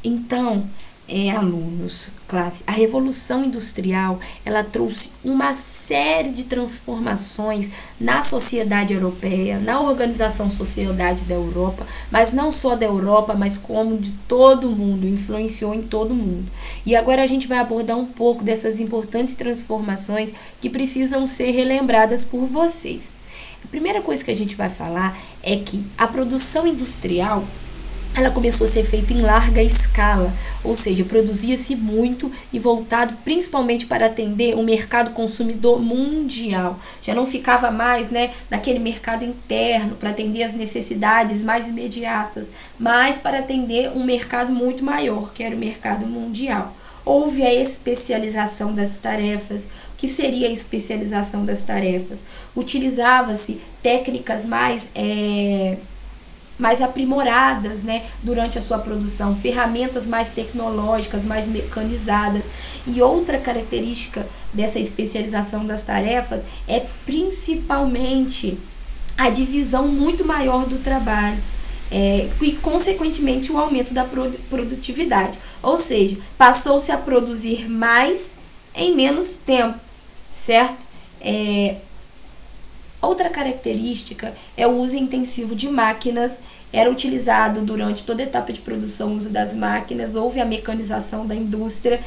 Então, alunos, classe, a Revolução Industrial, ela trouxe uma série de transformações na sociedade europeia, na organização sociedade da Europa, mas não só da Europa, mas como de todo mundo, influenciou em todo mundo. E agora a gente vai abordar um pouco dessas importantes transformações que precisam ser relembradas por vocês. A primeira coisa que a gente vai falar é que a produção industrial ela começou a ser feita em larga escala, ou seja, produzia-se muito e voltado principalmente para atender o mercado consumidor mundial. Já não ficava mais, naquele mercado interno para atender as necessidades mais imediatas, mas para atender um mercado muito maior, que era o mercado mundial. Houve a especialização das tarefas. O que seria a especialização das tarefas? Utilizava-se técnicas mais aprimoradas, durante a sua produção, ferramentas mais tecnológicas, mais mecanizadas. E outra característica dessa especialização das tarefas é principalmente a divisão muito maior do trabalho. E, consequentemente, o aumento da produtividade. Ou seja, passou-se a produzir mais em menos tempo, certo? Outra característica é o uso intensivo de máquinas. Era utilizado durante toda a etapa de produção o uso das máquinas, houve a mecanização da indústria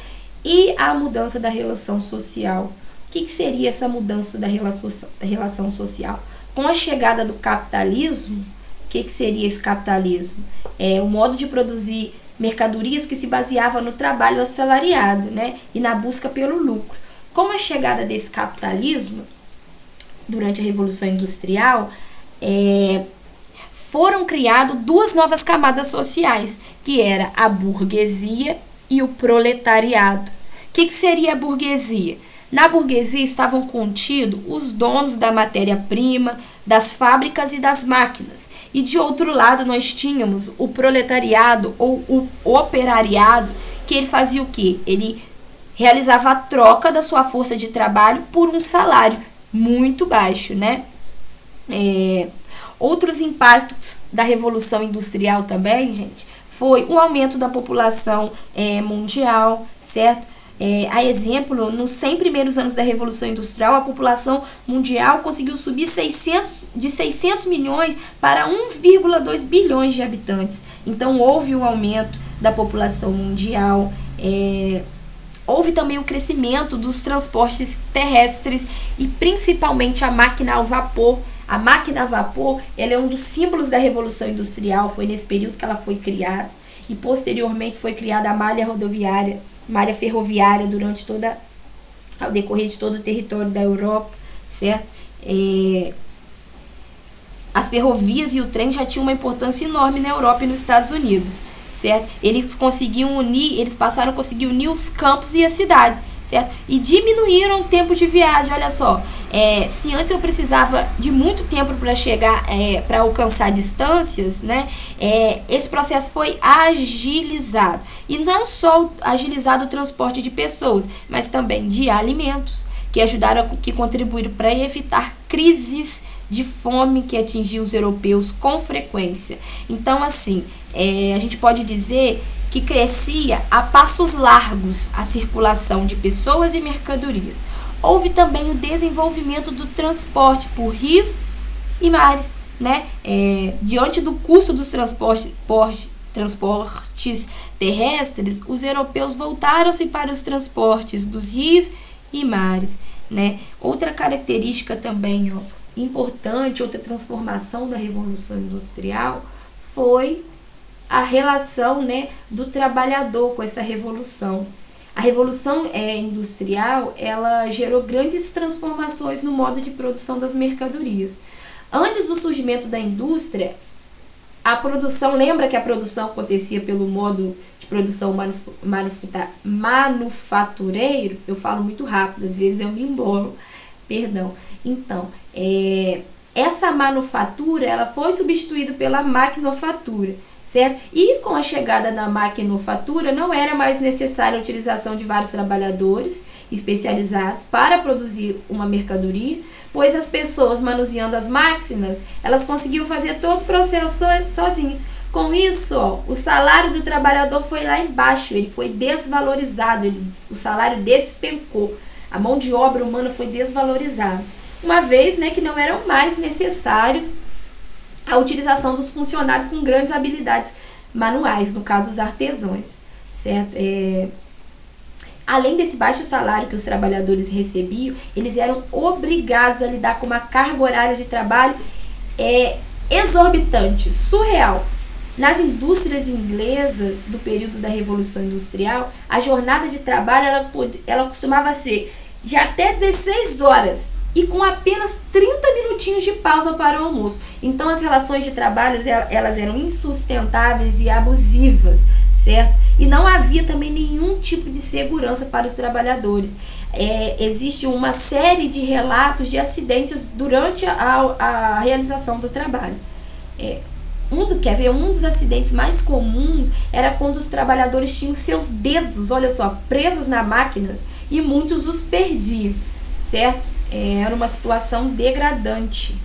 e a mudança da relação social. O que seria essa mudança da relação social? Com a chegada do capitalismo, o que seria esse capitalismo? O modo de produzir mercadorias que se baseava no trabalho assalariado, e na busca pelo lucro. Com a chegada desse capitalismo, durante a Revolução Industrial, foram criadas duas novas camadas sociais, que era a burguesia e o proletariado. O que seria a burguesia? Na burguesia estavam contidos os donos da matéria-prima, das fábricas e das máquinas. E de outro lado nós tínhamos o proletariado ou o operariado, que ele fazia o quê? Ele realizava a troca da sua força de trabalho por um salário muito baixo, Outros impactos da Revolução Industrial também, gente, foi o aumento da população mundial, certo? A exemplo, nos 100 primeiros anos da Revolução Industrial, a população mundial conseguiu subir de 600 milhões para 1,2 bilhões de habitantes. Então, houve um aumento da população mundial. Houve também o crescimento dos transportes terrestres e principalmente a máquina a vapor. A máquina a vapor, ela é um dos símbolos da Revolução Industrial, foi nesse período que ela foi criada. E posteriormente foi criada a malha ferroviária durante ao decorrer de todo o território da Europa, certo? As ferrovias e o trem já tinham uma importância enorme na Europa e nos Estados Unidos, certo? Eles passaram a conseguir unir os campos e as cidades, certo? E diminuíram o tempo de viagem. Olha só, se antes eu precisava de muito tempo para chegar, para alcançar distâncias, esse processo foi agilizado. E não só agilizado o transporte de pessoas, mas também de alimentos, que contribuíram para evitar crises de fome que atingiu os europeus com frequência. Então, assim, a gente pode dizer que crescia a passos largos a circulação de pessoas e mercadorias. Houve também o desenvolvimento do transporte por rios e mares, diante do custo dos transportes terrestres, os europeus voltaram-se para os transportes dos rios e mares, Outra característica também, importante, outra transformação da Revolução Industrial foi a relação, do trabalhador com essa revolução. A Revolução Industrial, ela gerou grandes transformações no modo de produção das mercadorias. Antes do surgimento da indústria, a produção, lembra que a produção acontecia pelo modo de produção manufatureiro? Eu falo muito rápido, às vezes eu me embolo, perdão. Então, essa manufatura, ela foi substituída pela maquinofatura, certo? E com a chegada da maquinofatura, não era mais necessária a utilização de vários trabalhadores especializados para produzir uma mercadoria, pois as pessoas manuseando as máquinas, elas conseguiam fazer todo o processo sozinhas. Com isso, ó, o salário do trabalhador foi lá embaixo, ele foi desvalorizado, o salário despencou, a mão de obra humana foi desvalorizada, uma vez, né, que não eram mais necessários a utilização dos funcionários com grandes habilidades manuais, no caso os artesãos, certo? Além desse baixo salário que os trabalhadores recebiam, eles eram obrigados a lidar com uma carga horária de trabalho exorbitante, surreal. Nas indústrias inglesas do período da Revolução Industrial, a jornada de trabalho ela costumava ser de até 16 horas e com apenas 30 minutinhos de pausa para o almoço. Então as relações de trabalho elas eram insustentáveis e abusivas, certo? E não havia também nenhum tipo de segurança para os trabalhadores. Existe uma série de relatos de acidentes durante a realização do trabalho. Um dos acidentes mais comuns era quando os trabalhadores tinham seus dedos, olha só, presos na máquina e muitos os perdiam, certo? Era uma situação degradante.